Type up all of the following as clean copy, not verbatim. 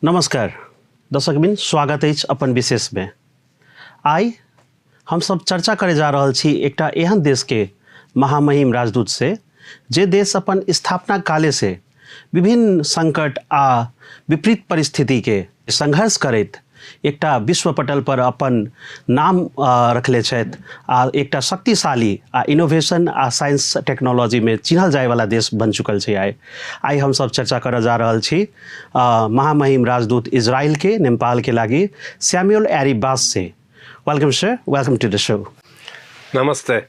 नमस्कार दर्शकबिन, स्वागत अछि अपन विशेष में। आइ हम सब चर्चा करे जा रहल छी एकटा एहन देश के महामहिम राजदूत से, जे देश अपन स्थापना काले से विभिन्न संकट आ विपरीत परिस्थिति के संघर्ष करैत एकटा विश्व पटल पर अपन नाम रखले छथि आ एकटा शक्तिशाली आ इनोवेशन आ साइंस टेक्नोलॉजी में चिन्हल जाय वाला देश बन चुकल छै। आइ हम सब चर्चा करऽ जा रहल छी महामहिम राजदूत इजराइल के नेपाल के लागी सैमुअल एरीबास से। Welcome sir, welcome to the show. Namaste.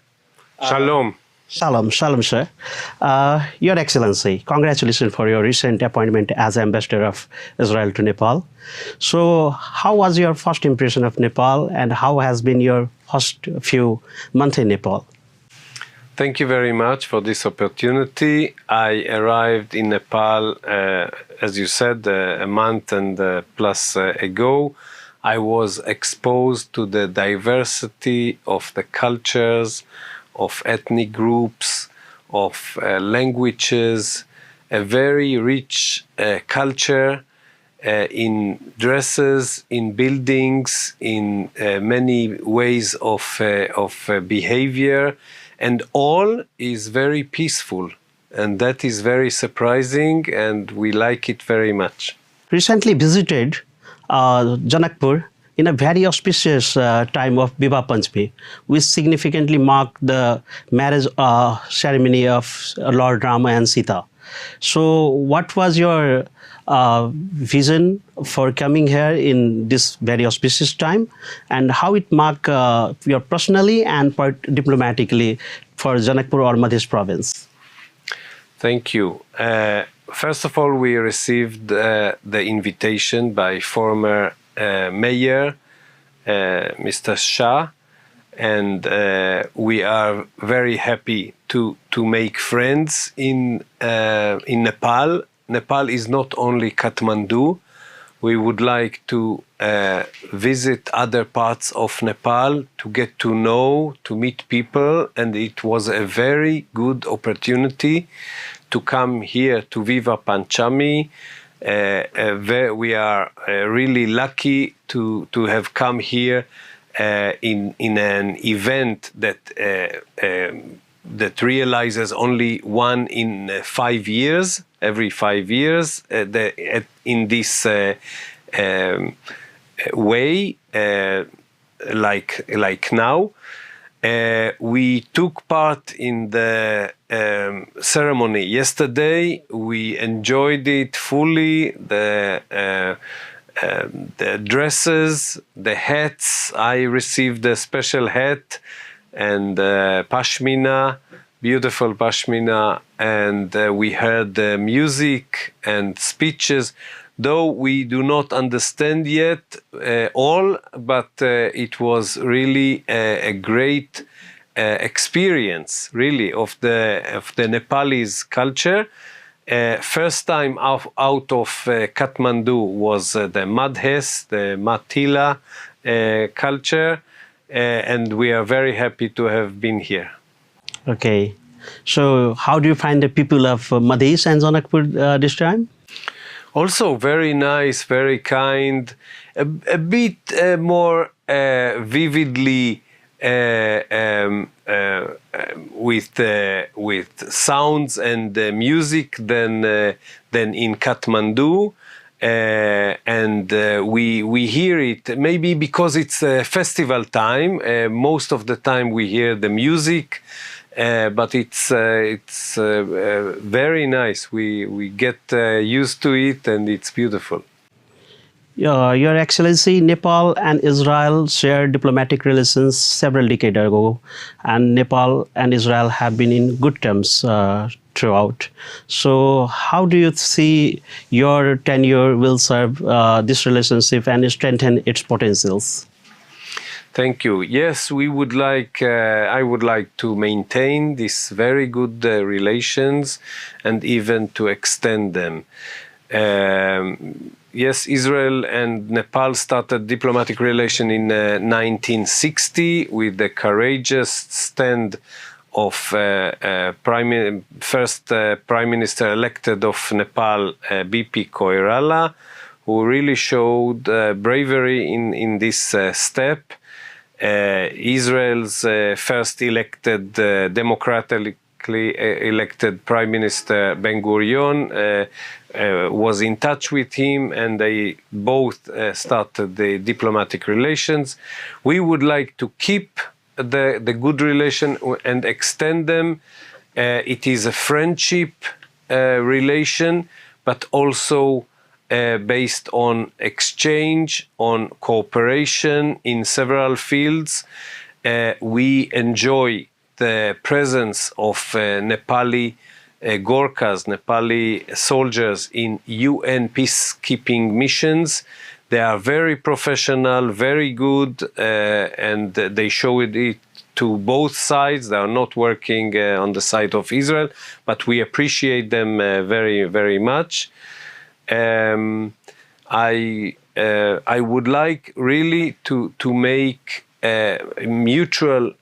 Shalom. Shalom, shalom, sir. Your Excellency, congratulations for your recent appointment as Ambassador of Israel to Nepal. So, how was your first impression of Nepal, and how has been your first few months in Nepal? Thank you very much for this opportunity. I arrived in Nepal, as you said, a month and plus ago. I was exposed to the diversity of the cultures, of ethnic groups, of languages, a very rich culture in dresses, in buildings, in many ways of behavior, and all is very peaceful. And that is very surprising, and we like it very much. Recently visited Janakpur in a very auspicious time of Vivah Panchami, which significantly marked the marriage ceremony of Lord Rama and Sita. So what was your vision for coming here in this very auspicious time, and how it marked your personally and diplomatically for Janakpur or Madhya province? Thank you. First of all, we received the invitation by former mayor, Mr. Shah, and we are very happy to make friends in Nepal. Nepal is not only Kathmandu. We would like to visit other parts of Nepal to get to know, to meet people, and it was a very good opportunity to come here to Vivah Panchami. We are really lucky to have come here in an event that realizes only one in 5 years, every 5 years, in this way, like now. We took part in the ceremony yesterday. We enjoyed it fully. The dresses, the hats. I received a special hat and pashmina, beautiful pashmina, and we heard the music and speeches. Though we do not understand yet all, but it was really a great experience, really, of the Nepalese culture. First time out of Kathmandu was the Madhes, the Matila culture, and we are very happy to have been here. Okay, so how do you find the people of Madhya and Janakpur this time? Also very nice, very kind, a bit more vividly with sounds and music than in Kathmandu, and we hear it maybe because it's a festival time. Most of the time we hear the music. But it's very nice. We get used to it, and it's beautiful. Your Excellency, Nepal and Israel shared diplomatic relations several decades ago, and Nepal and Israel have been in good terms throughout. So how do you see your tenure will serve this relationship and strengthen its potentials? Thank you. Yes, we would like. I would like to maintain these very good relations, and even to extend them. Yes, Israel and Nepal started diplomatic relation in 1960 with the courageous stand of first Prime Minister elected of Nepal, BP Koirala, who really showed bravery in this step. Israel's first elected, democratically elected Prime Minister Ben-Gurion was in touch with him, and they both started the diplomatic relations. We would like to keep the good relation and extend them. It is a friendship relation, but also based on exchange, on cooperation in several fields. We enjoy the presence of Nepali Gorkhas, Nepali soldiers in UN peacekeeping missions. They are very professional, very good, and they showed it to both sides. They are not working on the side of Israel, but we appreciate them very, very much. I would like really to make mutual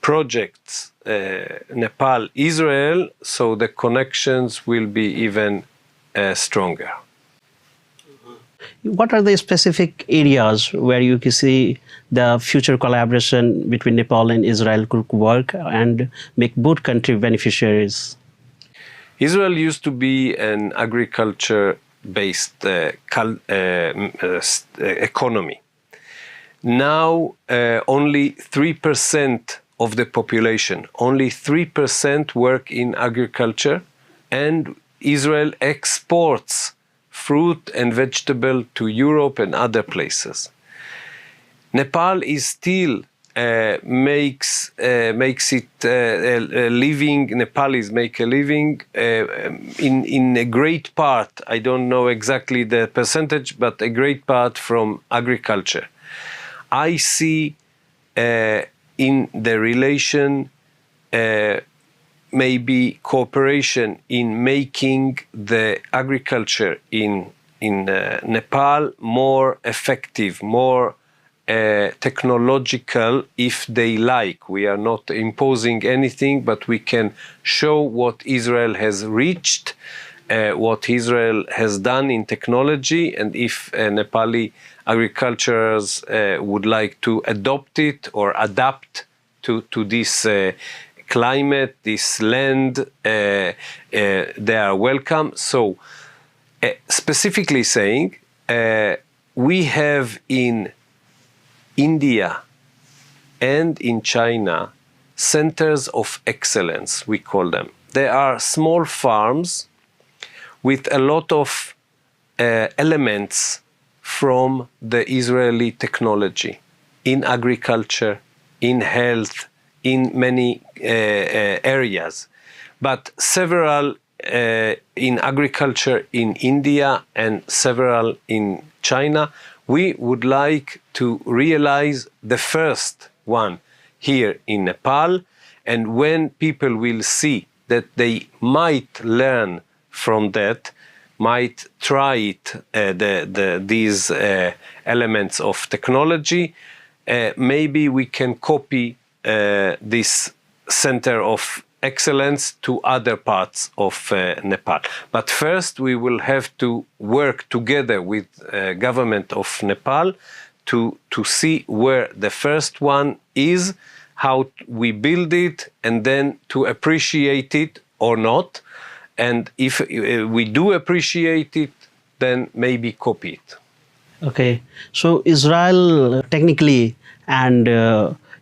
projects, Nepal, Israel, so the connections will be even stronger. What are the specific areas where you can see the future collaboration between Nepal and Israel could work and make both countries beneficiaries? Israel used to be an agriculture-based economy. Now, only 3% of the population, only 3% work in agriculture, and Israel exports fruit and vegetable to Europe and other places. Nepal is still makes it a living. Nepalis make a living in a great part. I don't know exactly the percentage, but a great part from agriculture. I see in the relation maybe cooperation in making the agriculture in Nepal more effective, more technological, if they like. We are not imposing anything, but we can show what Israel has reached, what Israel has done in technology, and if Nepali agriculturers would like to adopt it or adapt to this climate, this land, they are welcome. So, specifically saying, we have in India and in China centers of excellence, we call them. They are small farms with a lot of elements from the Israeli technology in agriculture, in health, in many areas. But several in agriculture in India and several in China. We would like to realize the first one here in Nepal, and when people will see that they might learn from that, might try it, these elements of technology, maybe we can copy this center of excellence to other parts of Nepal. But first we will have to work together with government of Nepal to see where the first one is, how we build it, and then to appreciate it or not. And if we do appreciate it, then maybe copy it. Okay, so Israel technically and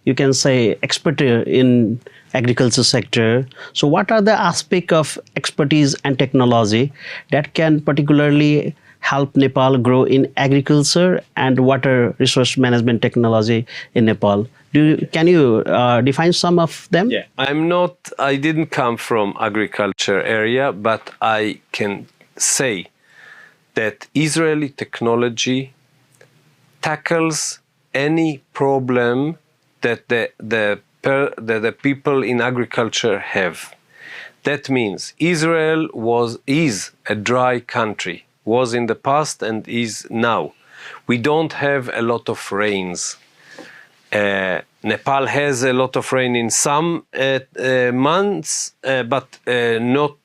you can say expert in agriculture sector. So what are the aspects of expertise and technology that can particularly help Nepal grow in agriculture and water resource management technology in Nepal? Can you define some of them? Yeah, I didn't come from agriculture area, but I can say that Israeli technology tackles any problem that the people in agriculture have. That means Israel is a dry country, was in the past and is now. We don't have a lot of rains. Nepal has a lot of rain in some months, but not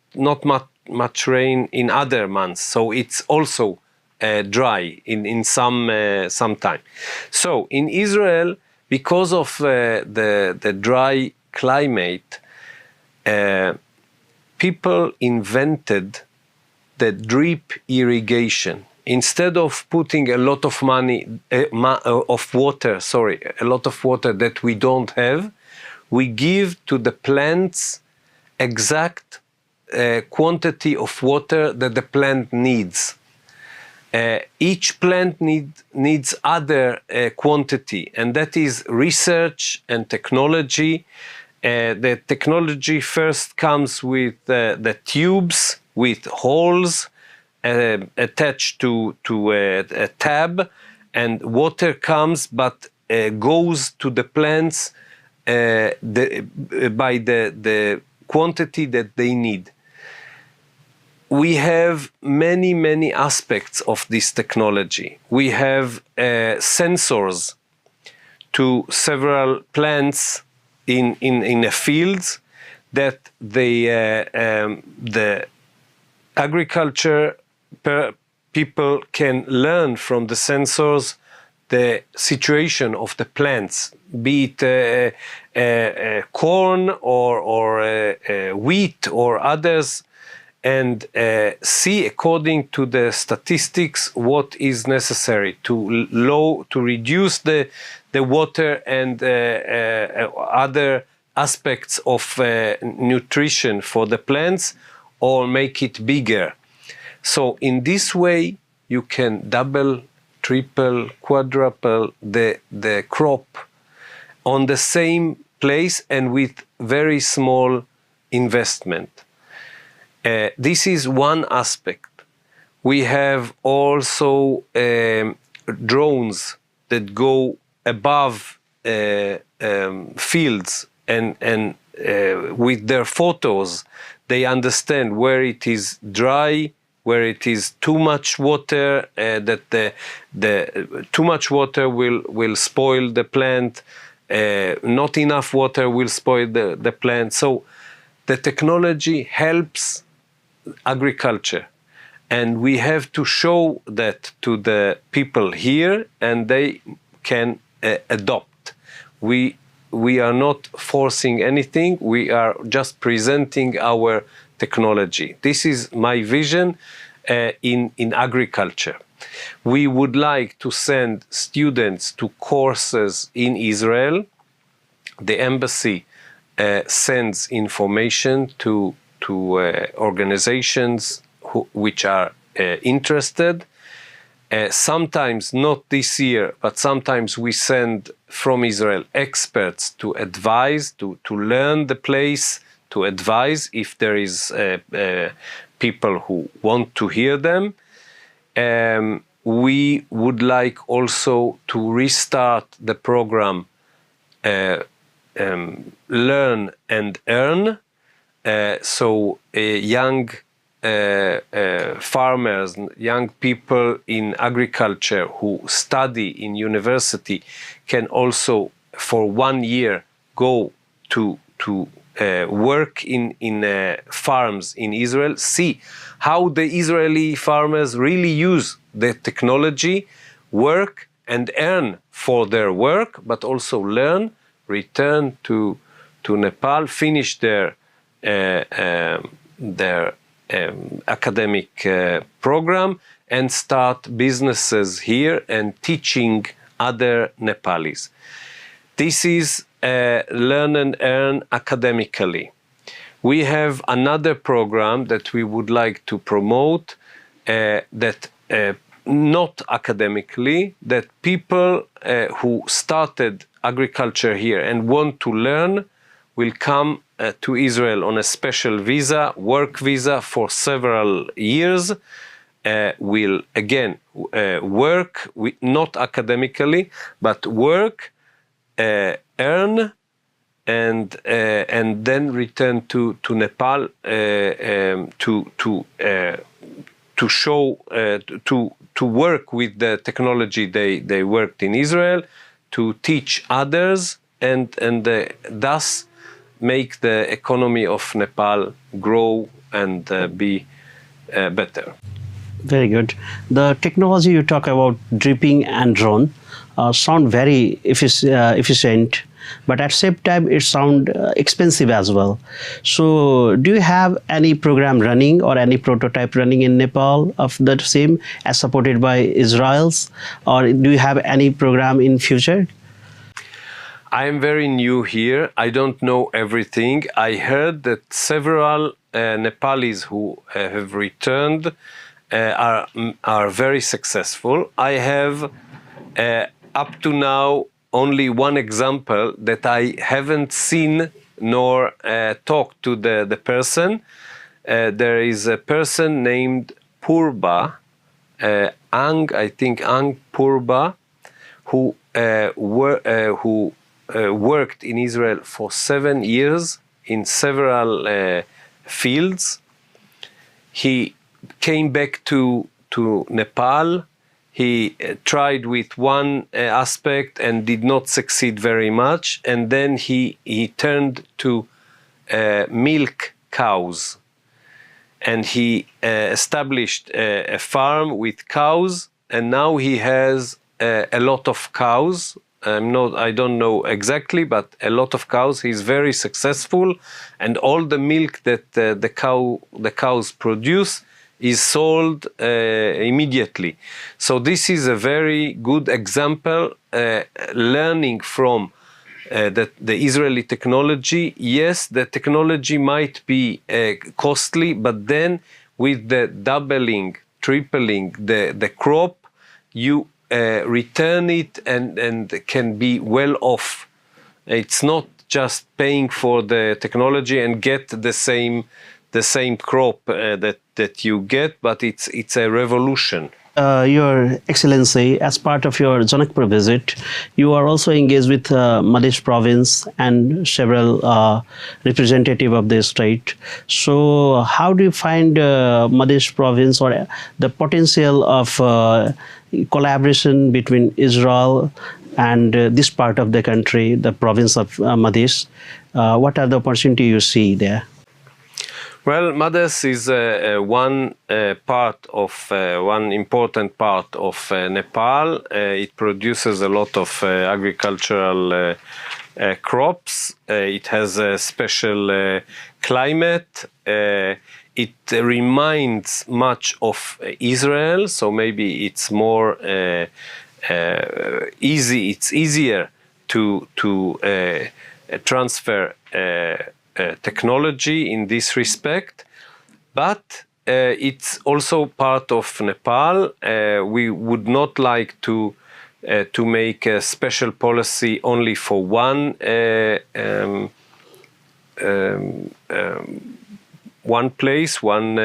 much rain in other months. So it's also dry in some time. So in Israel, because of the dry climate, people invented the drip irrigation. Instead of putting a lot of water that we don't have, we give to the plants exact quantity of water that the plant needs. Each plant needs other quantity, and that is research and technology. The technology first comes with the tubes with holes attached to a tab, and water comes but goes to the plants by the quantity that they need. We have many aspects of this technology. We have sensors to several plants in a field that the agriculture people can learn from the sensors the situation of the plants, be it corn or wheat or others, and see according to the statistics what is necessary to reduce the water and other aspects of nutrition for the plants, or make it bigger. So in this way you can double, triple, quadruple the crop on the same place and with very small investment. This is one aspect. We have also drones that go above fields and with their photos they understand where it is dry, where it is too much water, that the too much water will spoil the plant, not enough water will spoil the plant. So the technology helps agriculture, and we have to show that to the people here, and they can adopt. We are not forcing anything, we are just presenting our technology. This is my vision in agriculture. We would like to send students to courses in Israel. The embassy sends information to organizations which are interested. Sometimes, not this year, but sometimes we send from Israel experts to advise, to learn the place, to advise if there is people who want to hear them. We would like also to restart the program Learn and Earn. So young farmers, young people in agriculture who study in university can also for 1 year go to work in farms in Israel, see how the Israeli farmers really use the technology, work and earn for their work, but also learn, return to Nepal, finish their academic program and start businesses here and teaching other Nepalis. This is Learn and Earn academically. We have another program that we would like to promote that not academically, that people who started agriculture here and want to learn will come to Israel on a special visa, work visa for several years, will again work, not academically, but work, earn, and then return to Nepal to show to work with the technology they worked in Israel, to teach others, and thus make the economy of Nepal grow and be better. Very good. The technology you talk about, dripping and drone, sound very efficient, but at the same time it sound expensive as well. So, do you have any program running or any prototype running in Nepal of that same as supported by Israel's, or do you have any program in future? I am very new here. I don't know everything. I heard that several Nepalis who have returned are very successful. I have up to now only one example that I haven't seen nor talked to the person. There is a person named Purba, I think Ang Purba, who worked in Israel for 7 years in several fields. He came back to Nepal. He tried with one aspect and did not succeed very much. And then he turned to milk cows. And he established a farm with cows. And now he has a lot of cows. I don't know exactly, but a lot of cows. He's very successful. And all the milk that the cows produce is sold immediately. So this is a very good example, learning from the Israeli technology. Yes, the technology might be costly, but then with the doubling, tripling the crop, you return it and can be well off. It's not just paying for the technology and get the same crop that you get, but it's a revolution. Your Excellency, as part of your Janakpur visit, you are also engaged with Madhya province and several representatives of the state. So, how do you find Madhya province or the potential of collaboration between Israel and this part of the country, the province of Madhya? What are the opportunities you see there? Well, Madhya is one important part of Nepal. It produces a lot of agricultural crops. It has a special climate. It reminds much of Israel, so maybe it's more easy. It's easier to transfer technology in this respect, but it's also part of Nepal. We would not like to make a special policy only for one place, one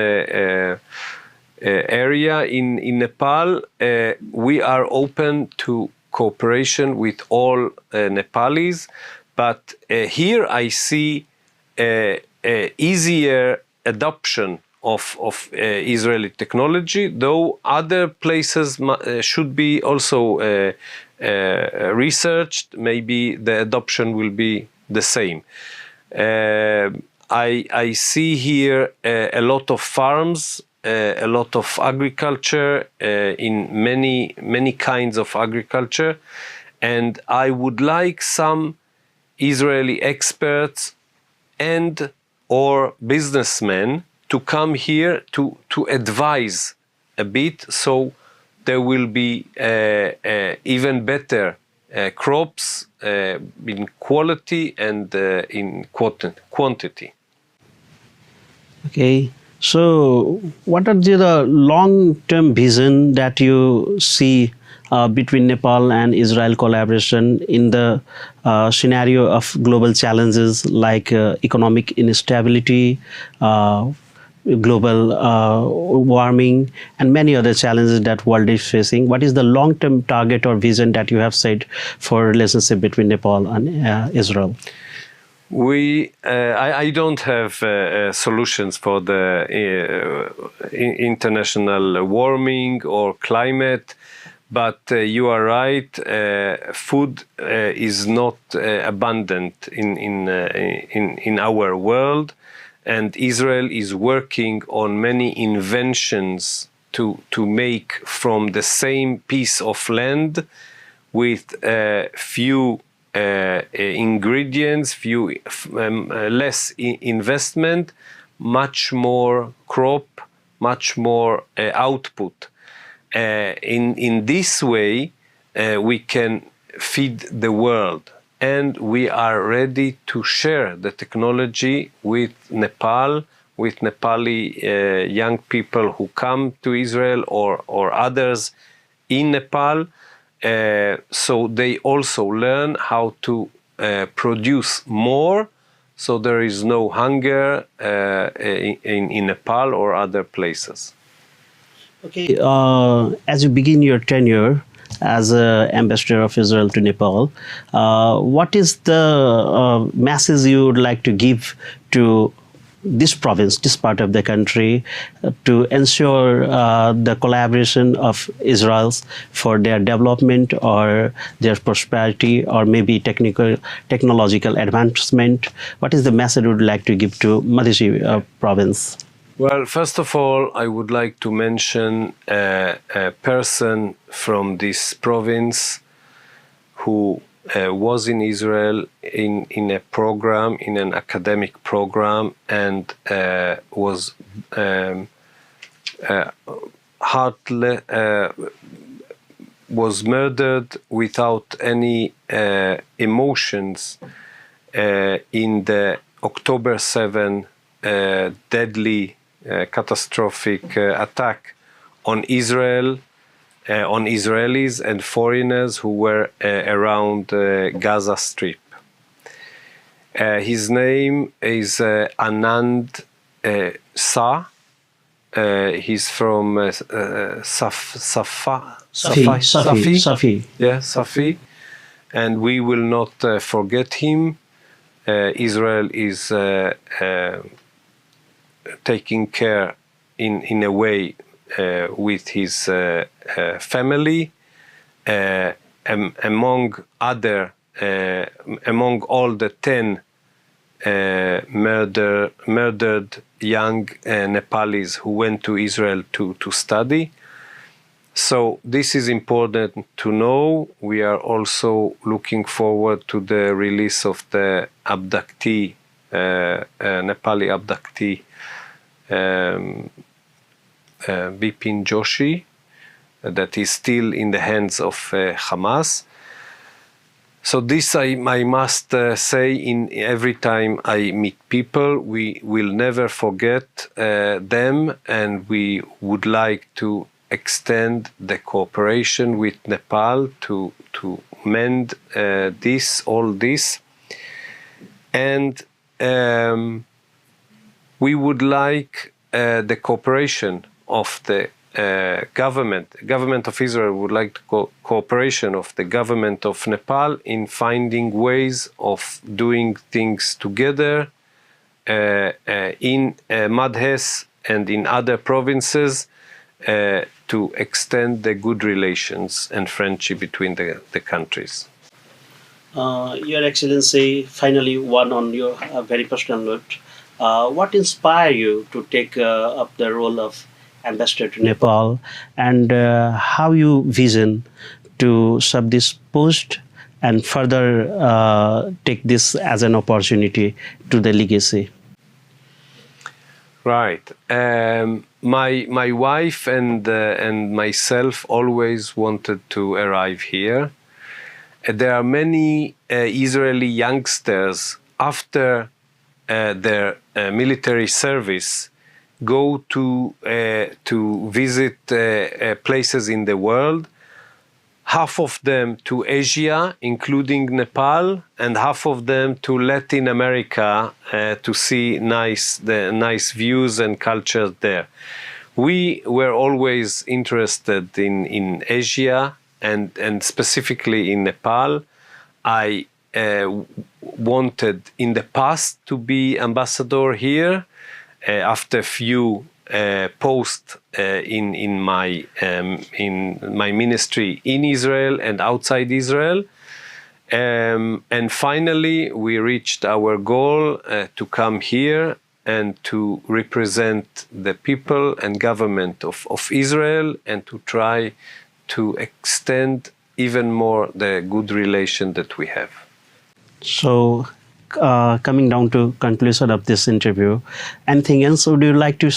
area in Nepal. We are open to cooperation with all Nepalis, but here I see easier adoption of Israeli technology, though other places should be also researched. Maybe the adoption will be the same. I see here a lot of farms, a lot of agriculture, in many kinds of agriculture, and I would like some Israeli experts and or businessmen to come here to advise a bit, so there will be even better crops in quality and in quantity. Okay, so what are the long-term vision that you see between Nepal and Israel collaboration in the scenario of global challenges like economic instability, global warming, and many other challenges that world is facing? What is the long-term target or vision that you have set for relationship between Nepal and Israel? I don't have solutions for the international warming or climate, but you are right. Food is not abundant in our world, and Israel is working on many inventions to make from the same piece of land with few ingredients, less investment, much more crop, much more output. In this way, we can feed the world, and we are ready to share the technology with Nepal, with Nepali young people who come to Israel or others in Nepal, so they also learn how to produce more, so there is no hunger in Nepal or other places. Okay, as you begin your tenure as ambassador of Israel to Nepal, what is the message you would like to give to this province, this part of the country, to ensure the collaboration of Israel's for their development or their prosperity or maybe technological advancement? What is the message you would like to give to Madhya province? Well, first of all, I would like to mention a person from this province who was in Israel in a program, in an academic program, and was was murdered without any emotions in the October 7 deadly catastrophic attack on Israel, on Israelis and foreigners who were around Gaza Strip. His name is Anand Shah. He's from Safi. Yeah, Safi. And we will not forget him. Israel is taking care in a way with his family, among all the 10 murdered young Nepalis who went to Israel to study. So this is important to know. We are also looking forward to the release of the abductee, Nepali abductee, Bipin Joshi, that is still in the hands of Hamas. So this I must say in every time I meet people, we will never forget them, and we would like to extend the cooperation with Nepal to mend all this. And we would like the cooperation of the government of Israel would like cooperation of the government of Nepal in finding ways of doing things together in Madhes and in other provinces to extend the good relations and friendship between the countries. Your Excellency, finally, one on your very personal note. What inspired you to take up the role of ambassador to Nepal, and how you vision to serve this post and further take this as an opportunity to the legacy? Right. My wife and myself always wanted to arrive here. There are many Israeli youngsters after their military service go to visit places in the world. Half of them to Asia, including Nepal, and half of them to Latin America to see the nice views and culture there. We were always interested in Asia and specifically in Nepal. I wanted in the past to be ambassador here after few posts in my ministry in Israel and outside Israel. And finally, we reached our goal to come here and to represent the people and government of Israel and to try to extend even more the good relation that we have. So, coming down to conclusion of this interview, anything else would you like to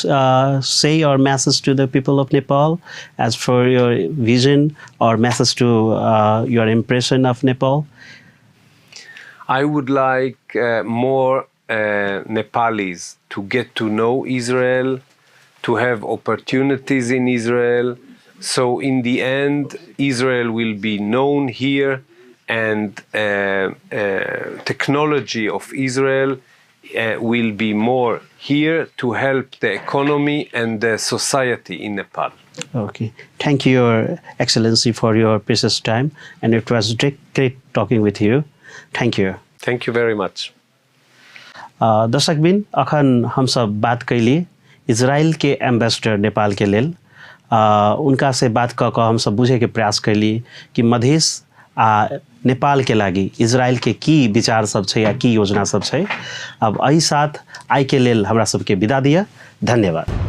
say or message to the people of Nepal as for your vision or message to your impression of Nepal? I would like more Nepalis to get to know Israel, to have opportunities in Israel. So in the end, Israel will be known here, and technology of Israel will be more here to help the economy and the society in Nepal. Okay. Thank you, Your Excellency, for your precious time. And it was great talking with you. Thank you. Thank you very much. दर्शकबिन अखन हम सब बात कैली Israel के ambassador Nepal के लेल उनका से बात कऽ हम सब बुझे के प्रयास कैली कि मधेश आ नेपाल के लागी इजराइल के की विचार सब छै या की योजना सब छै। अब एहि साथ आइ के लेल हमरा सबके विदा दिअ। धन्यवाद।